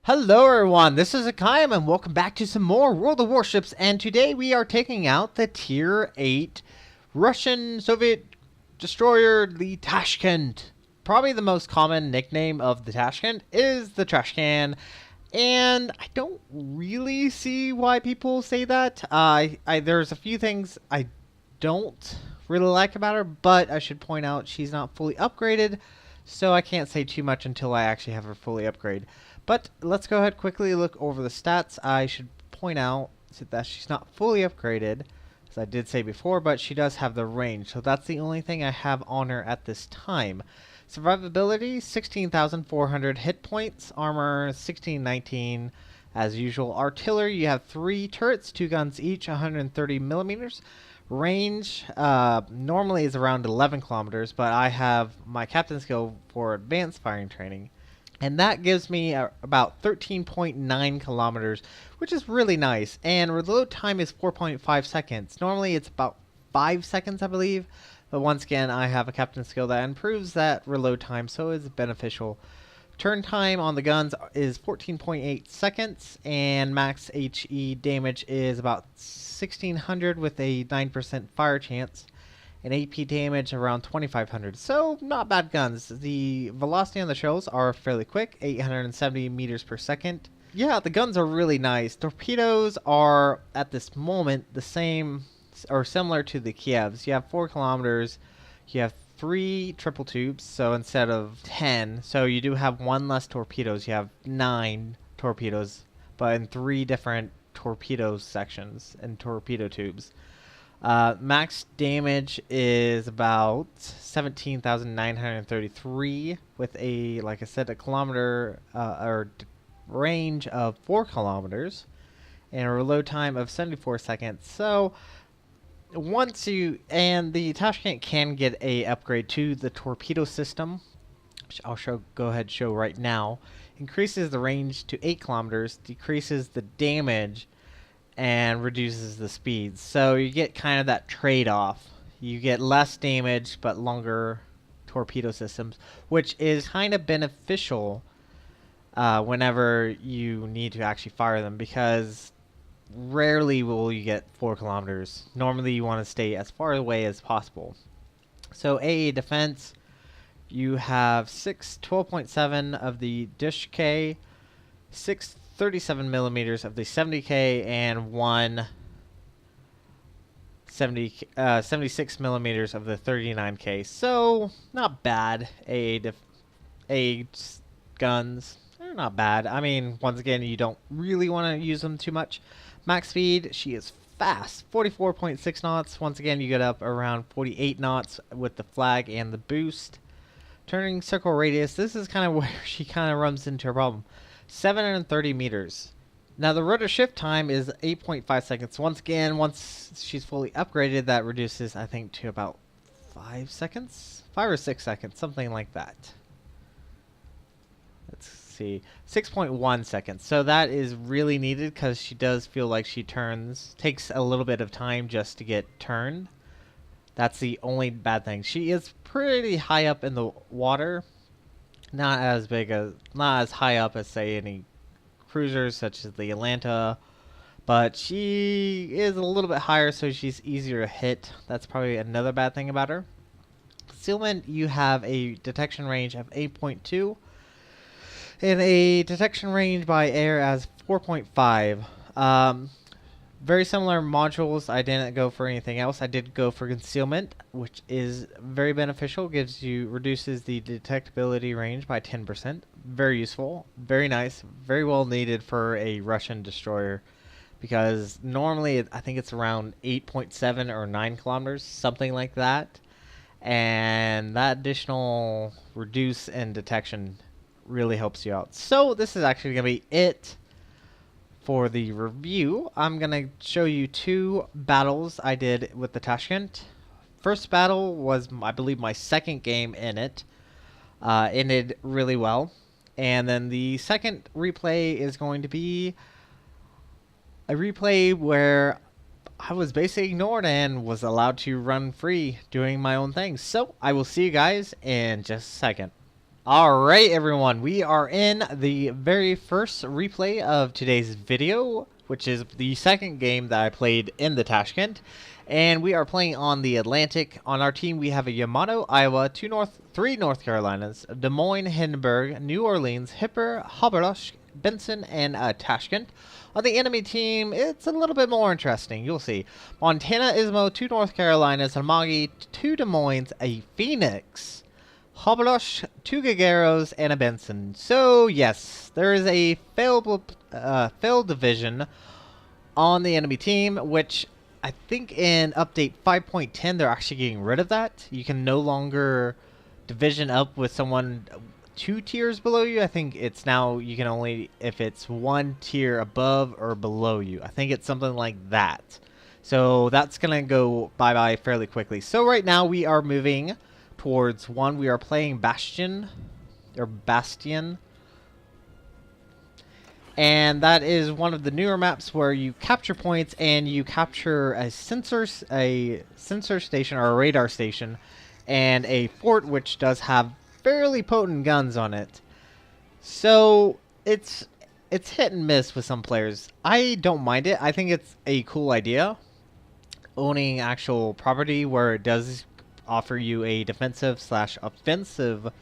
Hello everyone, this is Hakaym and welcome back to some more World of Warships, and today we are taking out the Tier 8 Russian Soviet destroyer, the Tashkent. Probably the most common nickname of the Tashkent is the Trashcan, and I don't really see why people say that. There's a few things I don't really like about her, but I should point out she's not fully upgraded, so I can't say too much until I actually have her fully upgraded. But let's go ahead quickly look over the stats. I should point out that she's not fully upgraded, as I did say before, but she does have the range. So that's the only thing I have on her at this time. Survivability, 16,400 hit points. Armor, 1619. As usual, artillery, you have 3 turrets, 2 guns each, 130 millimeters. Range normally is around 11 kilometers, but I have my captain's skill for advanced firing training. And that gives me about 13.9 kilometers, which is really nice. And reload time is 4.5 seconds. Normally it's about 5 seconds, I believe. But once again, I have a captain skill that improves that reload time, so it's beneficial. Turn time on the guns is 14.8 seconds, and max HE damage is about 1600 with a 9% fire chance. And AP damage around 2500. So not bad guns. The velocity on the shells are fairly quick, 870 meters per second. Yeah, the guns are really nice. Torpedoes are at this moment the same or similar to the Kievs. You have 4 kilometers. You have 3 triple tubes, so instead of 10, so you do have 1 less torpedoes. You have 9 torpedoes, but in 3 different torpedo sections and torpedo tubes. Max damage is about 17,933 with a, like I said, a kilometer range of 4 kilometers and a reload time of 74 seconds. So once you, and the Tashkent can get a upgrade to the torpedo system, which I'll go ahead and show right now. Increases the range to 8 kilometers, decreases the damage, and reduces the speed. So you get kind of that trade-off. You get less damage but longer torpedo systems, which is kind of beneficial whenever you need to actually fire them, because rarely will you get 4 kilometers. Normally you want to stay as far away as possible. So AA defense, you have 12.7 of the Dish K, 37 millimeters of the 70K, and 76 millimeters of the 39K. So not bad. A guns, they're not bad. I mean, once again, you don't really want to use them too much. Max speed, she is fast, 44.6 knots. Once again, you get up around 48 knots with the flag and the boost. Turning circle radius, this is kind of where she kind of runs into a problem. 730 meters. Now the rotor shift time is 8.5 seconds. Once again, once she's fully upgraded, that reduces, I think, to about 5 seconds? 5 or 6 seconds, something like that. Let's see. 6.1 seconds. So that is really needed because she does feel like she takes a little bit of time just to get turned. That's the only bad thing. She is pretty high up in the water. Not as high up as, say, any cruisers such as the Atlanta, but she is a little bit higher, so she's easier to hit. That's probably another bad thing about her. Concealment, you have a detection range of 8.2 and a detection range by air as 4.5. Very similar modules. I didn't go for anything else. I did go for concealment, which is very beneficial. Reduces the detectability range by 10%. Very useful, very nice, very well needed for a Russian destroyer, because normally I think it's around 8.7 or 9 kilometers, something like that. And that additional reduce in detection really helps you out. So this is actually going to be it for the review. I'm going to show you 2 battles I did with the Tashkent. First battle was, I believe, my second game in it. Ended really well. And then the second replay is going to be a replay where I was basically ignored and was allowed to run free doing my own thing. So I will see you guys in just a second. Alright everyone, we are in the very first replay of today's video, which is the second game that I played in the Tashkent. And we are playing on the Atlantic. On our team we have a Yamato, Iowa, three North Carolinas, Des Moines, Hindenburg, New Orleans, Hipper, Haberlosh, Benson, and Tashkent. On the enemy team, it's a little bit more interesting. You'll see. Montana, Ismo, two North Carolinas, Amagi, two Des Moines, a Phoenix, Haberlosh, two Gageros, and a Benson. So, yes, there is a failed division on the enemy team, which I think in update 5.10 they're actually getting rid of that. You can no longer division up with someone 2 tiers below you. I think it's now you can only if it's 1 tier above or below you. I think it's something like that. So that's going to go bye-bye fairly quickly. So right now we are moving towards one. We are playing Bastion. And that is one of the newer maps where you capture points and you capture a sensor station or a radar station and a fort which does have fairly potent guns on it. So it's hit and miss with some players. I don't mind it. I think it's a cool idea. Owning actual property where it does offer you a defensive/offensive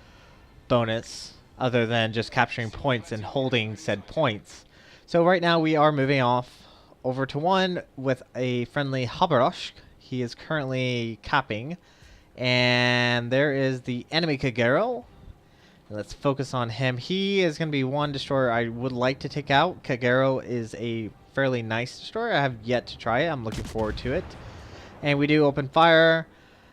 bonus other than just capturing points and holding said points. So right now we are moving off over to one with a friendly Haberlosh. He is currently capping. And there is the enemy Kagero. Let's focus on him. He is going to be one destroyer I would like to take out. Kagero is a fairly nice destroyer. I have yet to try it. I'm looking forward to it. And we do open fire.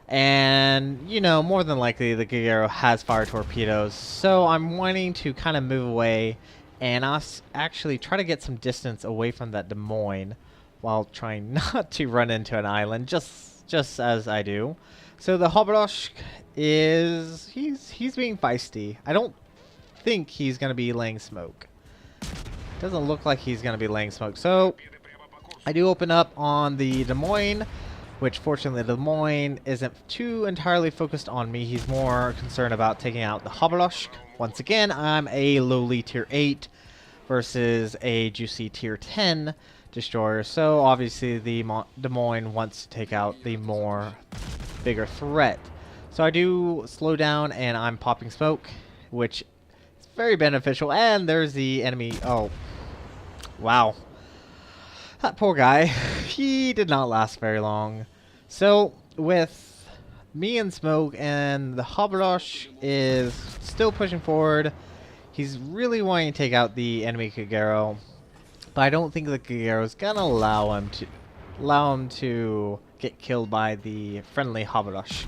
And, you know, more than likely the Kagero has fire torpedoes. So I'm wanting to kind of move away and actually try to get some distance away from that Des Moines while trying not to run into an island, just as I do. So the Haberlosh is he's being feisty. I don't think he's going to be laying smoke. Doesn't look like he's going to be laying smoke. So I do open up on the Des Moines, which fortunately Des Moines isn't too entirely focused on me. He's more concerned about taking out the Haberlosh. Once again, I'm a lowly tier 8 versus a juicy tier 10 destroyer. So obviously the Des Moines wants to take out the bigger threat. So I do slow down and I'm popping smoke, which is very beneficial. And there's the enemy. Oh, wow. That poor guy, he did not last very long. So, with me and Smoke, and the Haberlosh is still pushing forward. He's really wanting to take out the enemy Kagero, but I don't think the Kagero is gonna allow him to get killed by the friendly Haberlosh,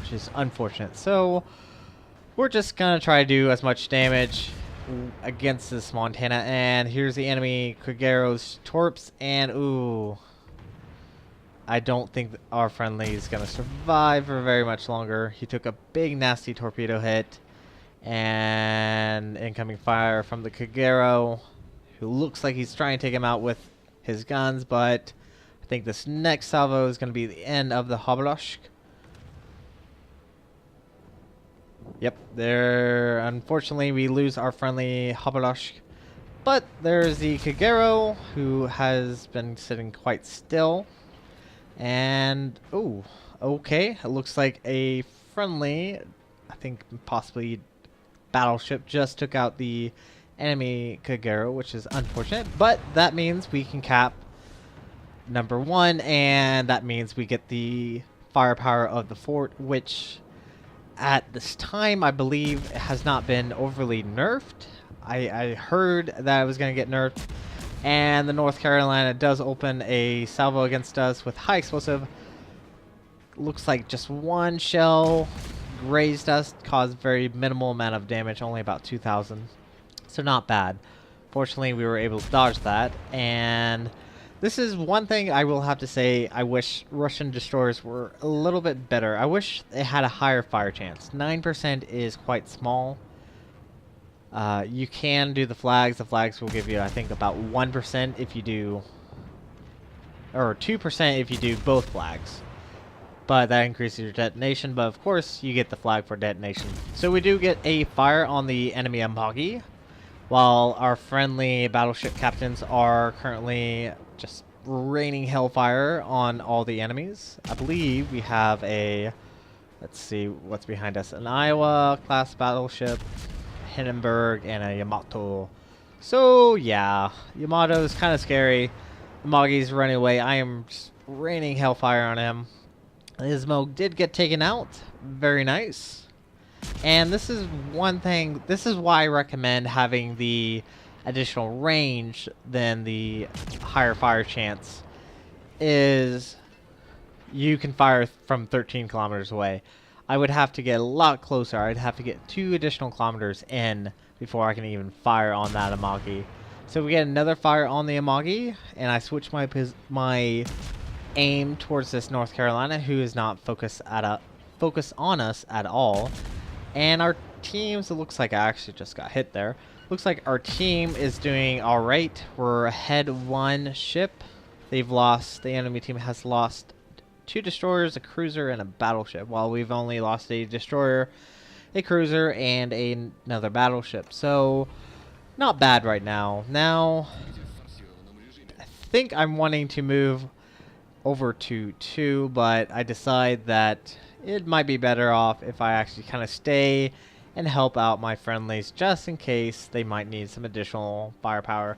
which is unfortunate. So, we're just gonna try to do as much damage against this Montana, and here's the enemy Kagero's torps, and ooh, I don't think our friendly is gonna survive for very much longer. He took a big nasty torpedo hit, and incoming fire from the Kagero, who looks like he's trying to take him out with his guns, but I think this next salvo is gonna be the end of the Haberlosh. Yep, there. Unfortunately, we lose our friendly Haberlosh. But there's the Kagero, who has been sitting quite still. And, ooh, okay. It looks like a friendly, I think possibly battleship, just took out the enemy Kagero, which is unfortunate. But that means we can cap number 1, and that means we get the firepower of the fort, which at this time, I believe, has not been overly nerfed. I heard that it was going to get nerfed. And the North Carolina does open a salvo against us with high explosive. Looks like just one shell grazed us, caused very minimal amount of damage, only about 2,000. So not bad. Fortunately, we were able to dodge that. And this is one thing I will have to say. I wish Russian destroyers were a little bit better. I wish they had a higher fire chance. 9% is quite small. You can do the flags. The flags will give you, I think, about 1% if you do, or 2% if you do both flags. but that increases your detonation, but of course you get the flag for detonation. So we do get a fire on the enemy Amagi, while our friendly battleship captains are currently just raining hellfire on all the enemies. I believe we have a, let's see what's behind us, an Iowa class battleship, Hindenburg, and a Yamato. So yeah, Yamato is kind of scary. Amagi's running away. I am just raining hellfire on him. Ismo did get taken out. Very nice. And this is one thing, this is why I recommend having the additional range than the higher fire chance, is you can fire from 13 kilometers away. I would have to get a lot closer. I'd have to get 2 additional kilometers in before I can even fire on that Amagi. So we get another fire on the Amagi, and I switch my aim towards this North Carolina, who is not focused on us at all. And our teams, it looks like I actually just got hit there. Looks like our team is doing all right. We're ahead 1 ship. They've lost, the enemy team has lost 2 destroyers, a cruiser, and a battleship, while we've only lost a destroyer, a cruiser, and another battleship. So not bad right now. Now I think I'm wanting to move over to 2, but I decide that it might be better off if I actually kind of stay and help out my friendlies, just in case they might need some additional firepower,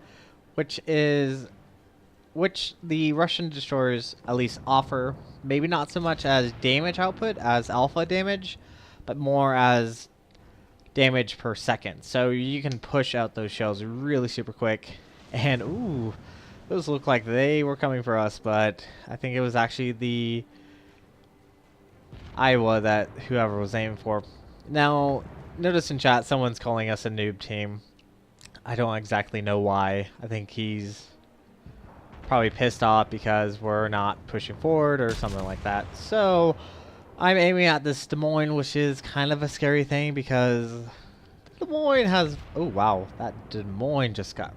which the Russian destroyers at least offer. Maybe not so much as damage output as alpha damage, but more as damage per second. So you can push out those shells really super quick. And ooh, those look like they were coming for us, but I think it was actually the Iowa that whoever was aiming for. Now, notice in chat someone's calling us a noob team. I don't exactly know why. I think he's probably pissed off because we're not pushing forward or something like that. So I'm aiming at this Des Moines, which is kind of a scary thing because Des Moines has, oh wow, that Des Moines just got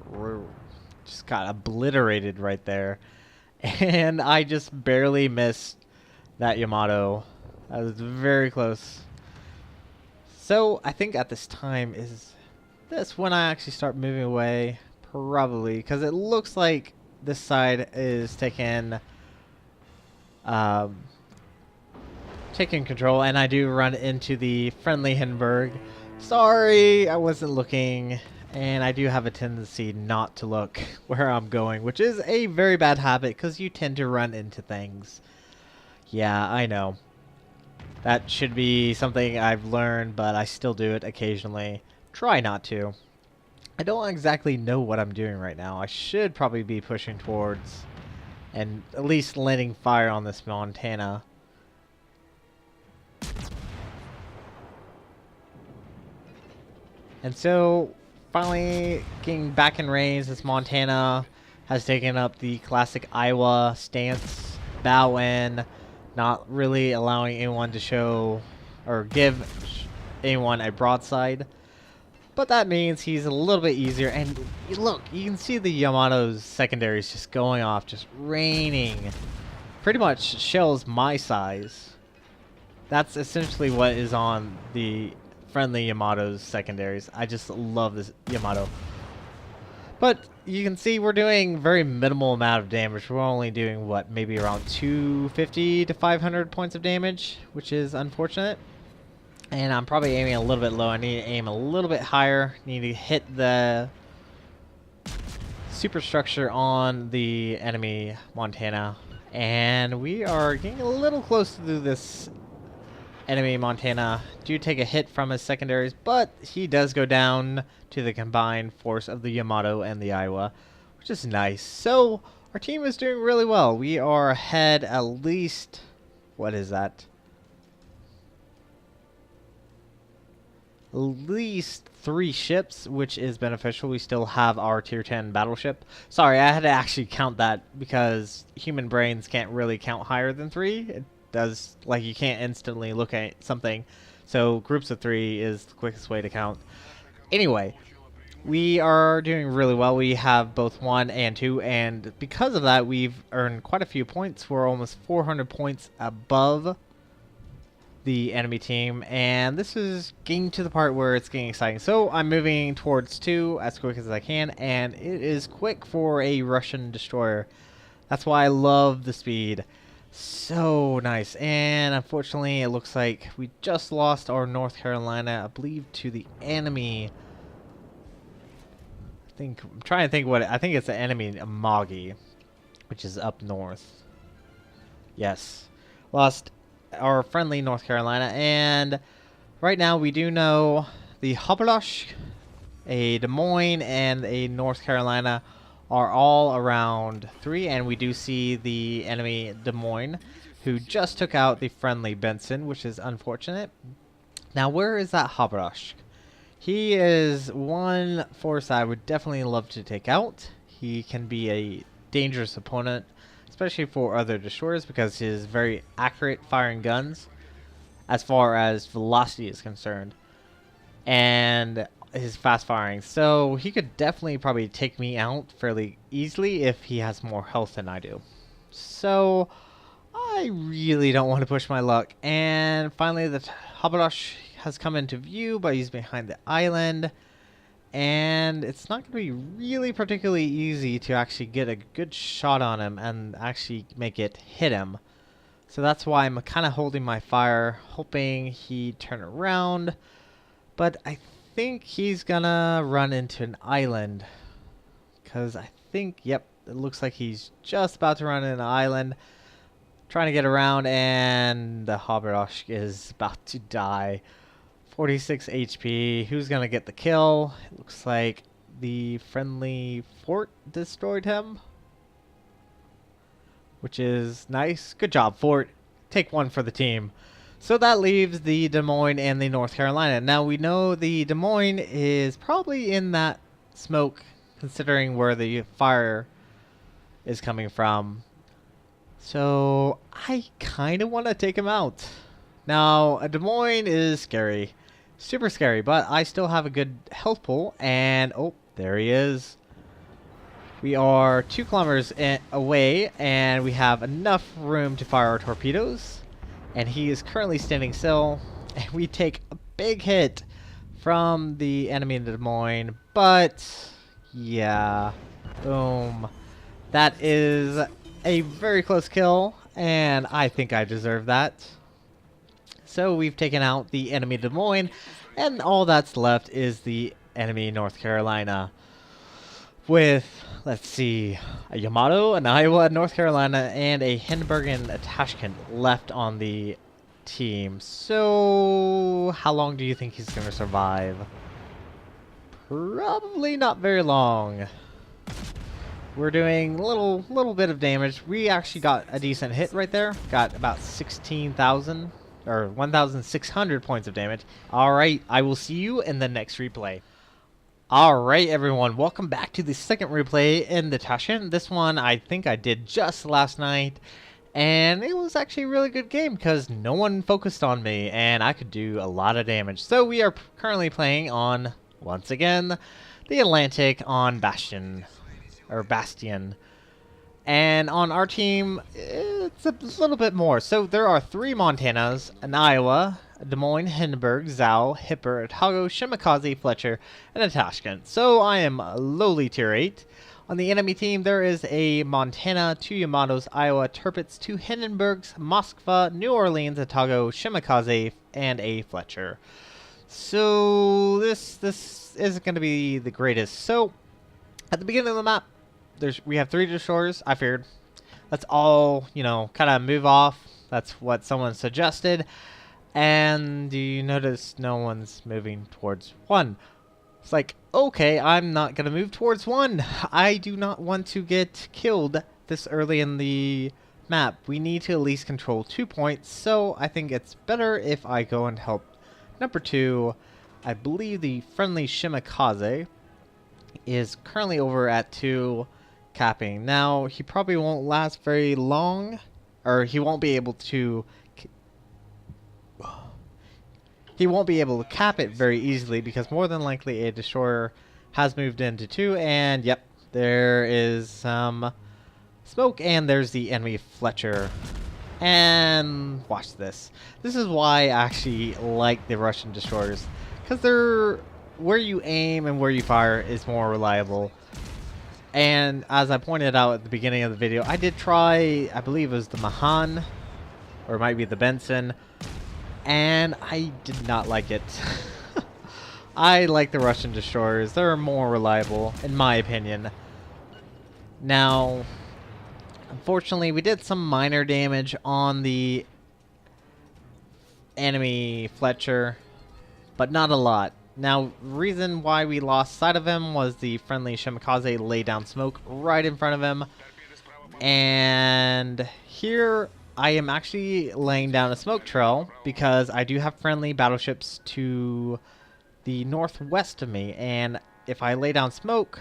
obliterated right there, and I just barely missed that Yamato. That was very close. So I think at this time is this when I actually start moving away, probably, because it looks like this side is taking control, and I do run into the friendly Hindenburg. Sorry, I wasn't looking, and I do have a tendency not to look where I'm going, which is a very bad habit because you tend to run into things. Yeah, I know. That should be something I've learned, but I still do it occasionally. Try not to. I don't exactly know what I'm doing right now. I should probably be pushing towards and at least letting fire on this Montana. And so, finally getting back in range, this Montana has taken up the classic Iowa stance, bow in, not really allowing anyone to show or give anyone a broadside. But that means he's a little bit easier. And look, you can see the Yamato's secondaries just going off, just raining pretty much shells my size. That's essentially what is on the friendly Yamato's secondaries. I just love this Yamato. But you can see we're doing very minimal amount of damage. We're only doing, what, maybe around 250 to 500 points of damage, which is unfortunate. And I'm probably aiming a little bit low. I need to aim a little bit higher. Need to hit the superstructure on the enemy Montana. And we are getting a little close to this enemy Montana. Do take a hit from his secondaries, but he does go down to the combined force of the Yamato and the Iowa, which is nice. So our team is doing really well. We are ahead at least, what is that? At least 3 ships, which is beneficial. We still have our tier 10 battleship. Sorry, I had to actually count that because human brains can't really count higher than 3. It does, like, you can't instantly look at something. So groups of 3 is the quickest way to count. Anyway, we are doing really well. We have both 1 and 2, and because of that, we've earned quite a few points. We're almost 400 points above the enemy team, and this is getting to the part where it's getting exciting. So I'm moving towards 2 as quick as I can, and it is quick for a Russian destroyer. That's why I love the speed. So nice. And unfortunately, it looks like we just lost our North Carolina, I believe, to the enemy. I'm trying to think what I think it's the enemy Amagi, which is up north. Yes, lost our friendly North Carolina, and right now we do know the Hakaym, a Des Moines, and a North Carolina are all around 3, and we do see the enemy Des Moines, who just took out the friendly Benson, which is unfortunate. Now, where is that Hakaym? He is one force I would definitely love to take out. He can be a dangerous opponent, especially for other destroyers, because he is very accurate firing guns as far as velocity is concerned, and his fast firing. So he could definitely probably take me out fairly easily if he has more health than I do. So I really don't want to push my luck. And finally, the Hakaym has come into view, but he's behind the island, and it's not going to be really particularly easy to actually get a good shot on him and actually make it hit him. So that's why I'm kind of holding my fire, hoping he'd turn around. But I think he's gonna run into an island, because I think, yep, it looks like he's just about to run into an island, trying to get around, and the Hakaym is about to die. 46 HP. Who's gonna get the kill? It looks like the friendly fort destroyed him, which is nice. Good job, fort. Take 1 for the team. So that leaves the Des Moines and the North Carolina. Now we know the Des Moines is probably in that smoke, considering where the fire is coming from. So I kind of want to take him out. Now, Des Moines is scary. Super scary, but I still have a good health pool, and oh, there he is. We are 2 kilometers away, and we have enough room to fire our torpedoes, and he is currently standing still, and we take a big hit from the enemy in Des Moines, but yeah, boom. That is a very close kill, and I think I deserve that. So we've taken out the enemy Des Moines, and all that's left is the enemy North Carolina, with, let's see, a Yamato, an Iowa, North Carolina, and a Hindenburg and a Tashkent left on the team. So how long do you think he's going to survive? Probably not very long. We're doing a little bit of damage. We actually got a decent hit right there. Got about 16,000 or 1,600 points of damage. All right, I will see you in the next replay. All right, everyone, welcome back to the second replay in the Trashcan. This one I think I did just last night, and it was actually a really good game because no one focused on me, and I could do a lot of damage. So we are currently playing on, once again, the Atlantic on Bastion. And on our team, it's a little bit more. So there are 3 Montanas, an Iowa, a Des Moines, Hindenburg, Zhao, Hipper, Otago, Shimakaze, Fletcher, and a Tashkent. So I am lowly tier 8. On the enemy team, there is a Montana, 2 Yamatos, Iowa, Tirpitz, 2 Hindenburgs, Moskva, New Orleans, Otago, Shimakaze, and a Fletcher. So this isn't going to be the greatest. So at the beginning of the map, we have 3 destroyers. I figured let's all, kind of move off. That's what someone suggested. And do you notice no one's moving towards 1? It's like, okay, I'm not going to move towards 1. I do not want to get killed this early in the map. We need to at least control 2 points. So I think it's better if I go and help number 2. I believe the friendly Shimakaze is currently over at 2. Capping. Now, he probably won't last very long, or he won't be able to cap it very easily, because more than likely a destroyer has moved into 2, and yep, there is some smoke, and there's the enemy Fletcher And watch this. This is why I actually like the Russian destroyers, because they're where you aim and where you fire is more reliable. And as I pointed out at the beginning of the video, I did try, I believe it was the Mahan, or it might be the Benson, and I did not like it. I like the Russian destroyers. They're more reliable, in my opinion. Now, unfortunately, we did some minor damage on the enemy Fletcher, but not a lot. Now, reason why we lost sight of him was the friendly Shimikaze laid down smoke right in front of him. And here I am actually laying down a smoke trail because I do have friendly battleships to the northwest of me. And if I lay down smoke,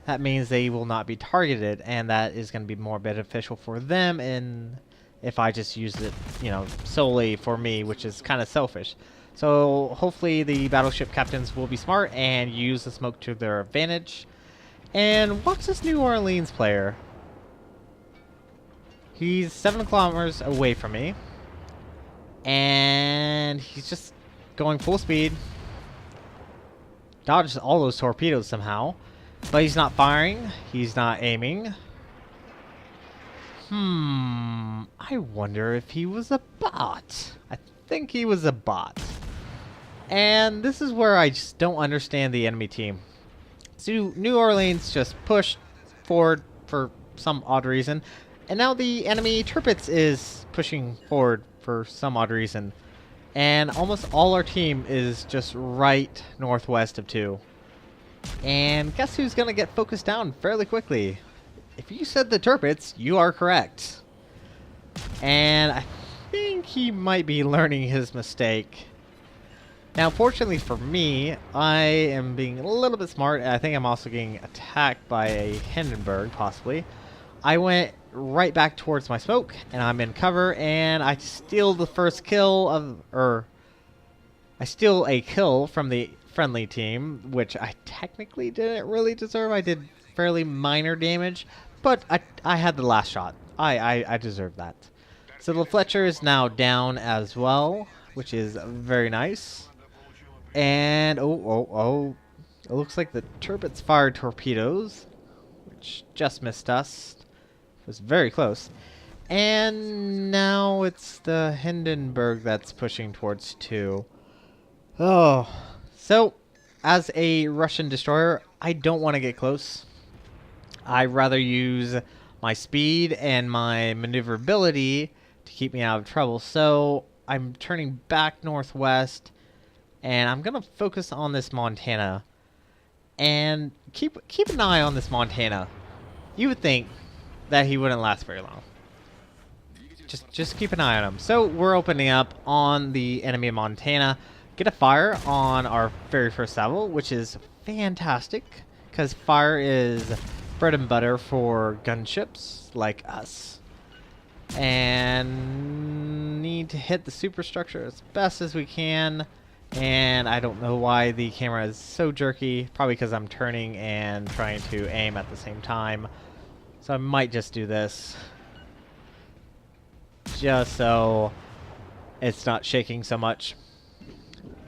that means they will not be targeted, and that is going to be more beneficial for them and if I just use it, you know, solely for me, which is kind of selfish. So hopefully the battleship captains will be smart and use the smoke to their advantage. And watch this New Orleans player. He's 7 kilometers away from me, and he's just going full speed. Dodges all those torpedoes somehow. But he's not firing. He's not aiming. I wonder if he was a bot. I think he was a bot. And this is where I just don't understand the enemy team. So New Orleans just pushed forward for some odd reason. And now the enemy Tirpitz is pushing forward for some odd reason. And almost all our team is just right northwest of 2. And guess who's going to get focused down fairly quickly? If you said the Tirpitz, you are correct. And I think he might be learning his mistake. Now, fortunately for me, I am being a little bit smart. And I think I'm also getting attacked by a Hindenburg, possibly. I went right back towards my smoke, and I'm in cover, and I steal the first kill of... I steal a kill from the friendly team, which I technically didn't really deserve. I did fairly minor damage, but I had the last shot. I deserve that. So the Fletcher is now down as well, which is very nice. And oh, it looks like the Tirpitz fired torpedoes, which just missed us. It was very close. And now it's the Hindenburg that's pushing towards 2. Oh, so as a Russian destroyer, I don't want to get close. I'd rather use my speed and my maneuverability to keep me out of trouble. So I'm turning back northwest, and I'm gonna focus on this Montana, and keep an eye on this Montana. You would think that he wouldn't last very long. Just keep an eye on him. So we're opening up on the enemy Montana. Get a fire on our very first salvo, which is fantastic, because fire is bread and butter for gunships like us. And need to hit the superstructure as best as we can. And I don't know why the camera is so jerky. Probably because I'm turning and trying to aim at the same time. So I might just do this, just so it's not shaking so much.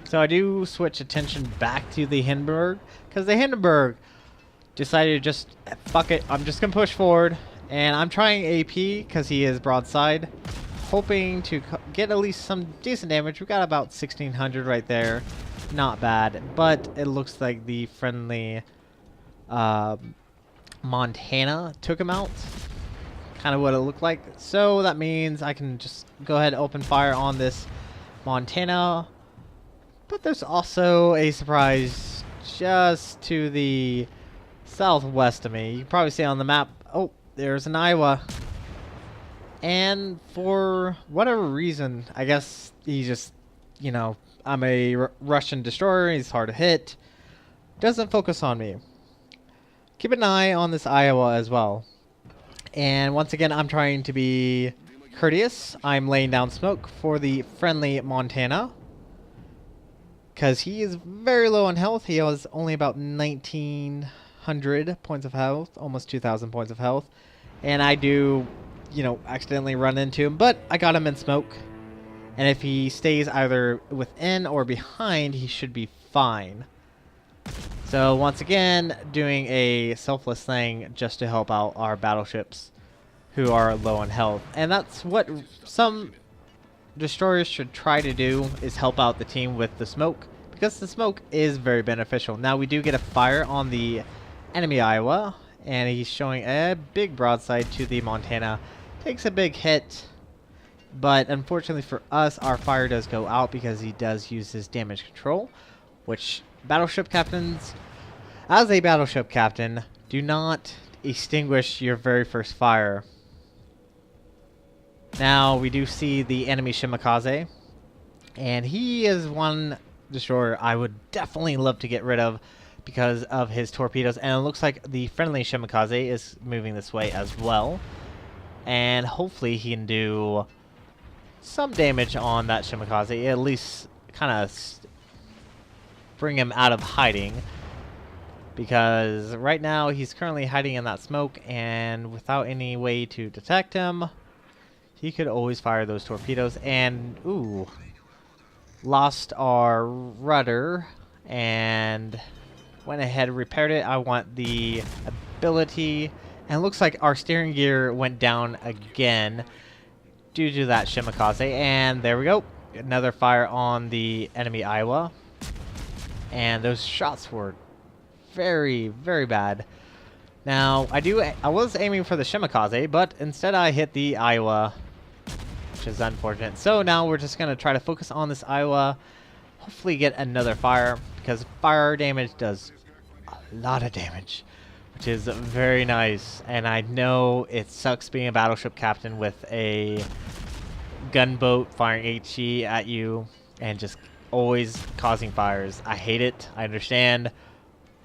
So I do switch attention back to the Hindenburg, because the Hindenburg decided to just, fuck it, I'm just going to push forward. And I'm trying AP, because he is broadside, hoping to get at least some decent damage. We got about 1600 right there. Not bad, but it looks like the friendly Montana took him out. Kind of what it looked like. So that means I can just go ahead and open fire on this Montana. But there's also a surprise just to the southwest of me. You can probably see on the map. Oh, there's an Iowa. And for whatever reason, I guess he just, you know, I'm a Russian destroyer. He's hard to hit. Doesn't focus on me. Keep an eye on this Iowa as well. And once again, I'm trying to be courteous. I'm laying down smoke for the friendly Montana, because he is very low on health. He has only about 1900 points of health, almost 2000 points of health. And I do accidentally run into him. But I got him in smoke. And if he stays either within or behind, he should be fine. So once again, doing a selfless thing just to help out our battleships who are low on health. And that's what some destroyers should try to do, is help out the team with the smoke, because the smoke is very beneficial. Now we do get a fire on the enemy Iowa, and he's showing a big broadside to the Montana. Takes a big hit, but unfortunately for us, our fire does go out because he does use his damage control, which battleship captains, as a battleship captain, do not extinguish your very first fire. Now we do see the enemy Shimakaze, and he is one destroyer I would definitely love to get rid of because of his torpedoes, and it looks like the friendly Shimakaze is moving this way as well, and hopefully he can do some damage on that Shimakaze, at least kind of bring him out of hiding, because right now he's currently hiding in that smoke, and without any way to detect him, he could always fire those torpedoes. And ooh, lost our rudder and went ahead and repaired it. I want the ability, and it looks like our steering gear went down again due to that Shimakaze. And there we go, another fire on the enemy Iowa, and those shots were very, very bad. Now I was aiming for the Shimakaze, but instead I hit the Iowa, which is unfortunate. So now we're just going to try to focus on this Iowa, hopefully get another fire, because fire damage does a lot of damage, which is very nice. And I know it sucks being a battleship captain with a gunboat firing HE at you and just always causing fires. I hate it, I understand,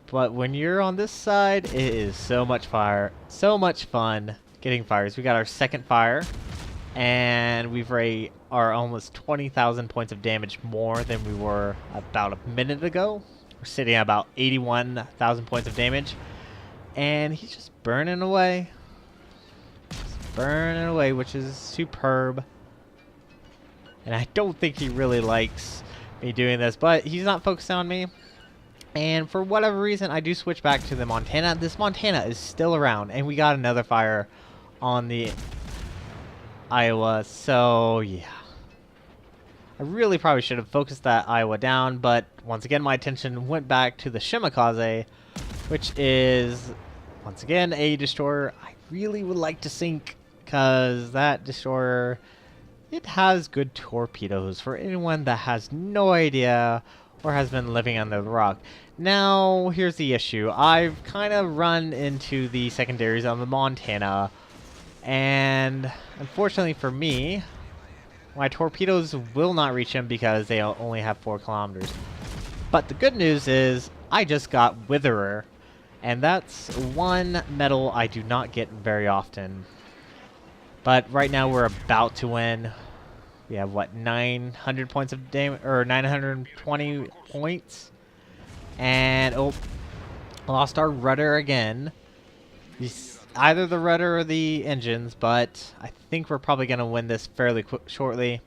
but when you're on this side, it is so much fire, so much fun getting fires. We got our second fire, and we've are almost 20,000 points of damage more than we were about a minute ago. We're sitting at about 81,000 points of damage, and he's just burning away. Just burning away, which is superb. And I don't think he really likes me doing this, but he's not focused on me. And for whatever reason, I do switch back to the Montana. This Montana is still around, and we got another fire on the Iowa. So yeah, I really probably should have focused that Iowa down, but once again my attention went back to the Shimakaze, which is once again a destroyer I really would like to sink, because that destroyer, it has good torpedoes for anyone that has no idea or has been living under the rock. Now here's the issue. I've kind of run into the secondaries on the Montana, and unfortunately for me, my torpedoes will not reach him because they only have 4 kilometers. But the good news is I just got Witherer, and that's one medal I do not get very often. But right now we're about to win. We have what, 900 points of damage, or 920 points, and oh, lost our rudder again. Either the rudder or the engines, but I think we're probably going to win this fairly shortly.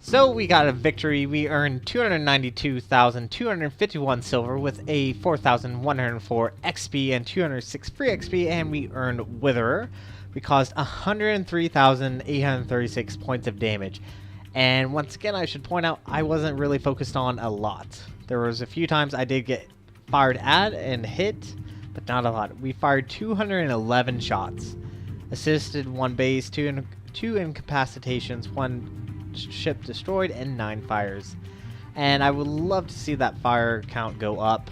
So we got a victory. We earned 292,251 silver with a 4,104 XP and 206 free XP, and we earned Witherer. We caused 103,836 points of damage. And once again, I should point out, I wasn't really focused on a lot. There was a few times I did get fired at and hit, but not a lot. We fired 211 shots, assisted 1 base, 2 incapacitations, 1 ship destroyed, and 9 fires. And I would love to see that fire count go up.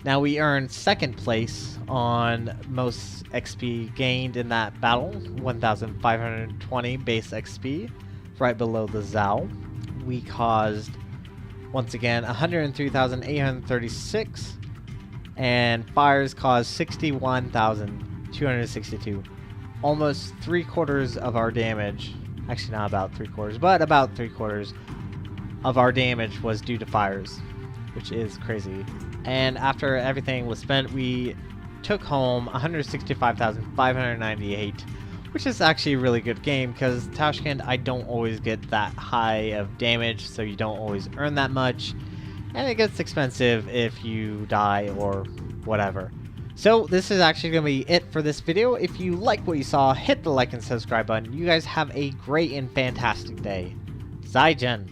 Now we earned 2nd place on most XP gained in that battle, 1,520 base XP, right below the Zhao. We caused, once again, 103,836, and fires caused 61,262. Almost 3/4 of our damage. Actually, not about 3/4, but about 3/4 of our damage was due to fires, which is crazy. And after everything was spent, we took home 165,598, which is actually a really good game, because Tashkent, I don't always get that high of damage, so you don't always earn that much, and it gets expensive if you die or whatever. So this is actually going to be it for this video. If you like what you saw, hit the like and subscribe button. You guys have a great and fantastic day. Zaijian.